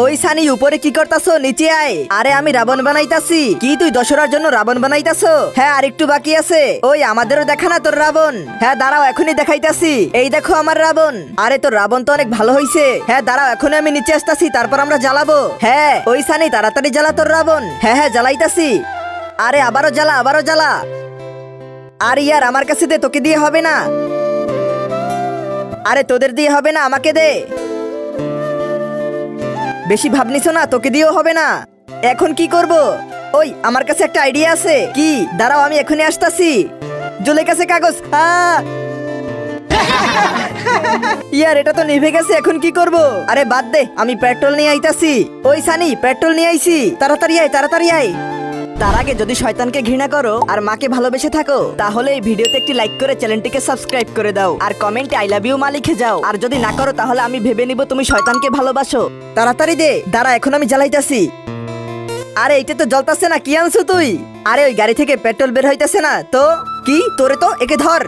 ওই সানি উপরে কি করতাছো? নিচে আয়। আরে আমি রাবণ বানাইতাছি। কি তুই দশরার জন্য রাবণ বানাইতাছো? হ্যাঁ আর একটু বাকি আছে। ওই আমাদেরও দেখা না তোর রাবণ? হ্যাঁ দাঁড়াও এখনই দেখাইতাছি। এই দেখো আমার রাবণ। আরে তোর রাবণ তো অনেক ভালো হইছে। হ্যাঁ দাঁড়াও এখনই আমি নিচে আসতাছি, তারপর আমরা জ্বালাবো। হ্যাঁ ওই সানি তাড়াতাড়ি জ্বালা তোর রাবণ। হ্যাঁ হ্যাঁ জ্বালাইতাছি। আরে আবারও জ্বালা, আবারও জ্বালা। আর ইয়ার আমার কাছে দে, তোকে দিয়ে হবে না। আরে তোদের দিয়ে হবে না, আমাকে দে। বেশি ভাব নিছো না, তোকে দিয়েও হবে না। এখন কি করব? ওই আমার কাছে একটা আইডিয়া আছে। কি? দাঁড়াও আমি এখনই আসতাছি। জলে কাছে কাগজ। ইয়ার এটা তো নিভে গেছে, এখন কি করব? আরে বাদ দে, আমি পেট্রোল নিয়ে আইতাছি। ওই সানি পেট্রোল নিয়ে আইছি, তাড়াতাড়ি আয়, তাড়াতাড়ি আয়। তার আগে যদি শয়তানকে ঘৃণা করো আর মাকে ভালোবেসে থাকো, তাহলে এই ভিডিওতে একটি লাইক করে চ্যানেলটিকে সাবস্ক্রাইব করে দাও আর কমেন্টে আই লাভ ইউ মা লিখে যাও। আর যদি না করো তাহলে আমি ভেবে নিব তুমি শয়তানকে ভালোবাসো। তাড়াতাড়ি দে, দাঁড়া এখন আমি জ্বালাইতাছি। আরে এইটা তো জ্বলতাছে না, কি আনছো তুই? আরে ওই গাড়ি থেকে পেট্রোল বের হইতাছে না তো। কি তোরে তো একে ধর।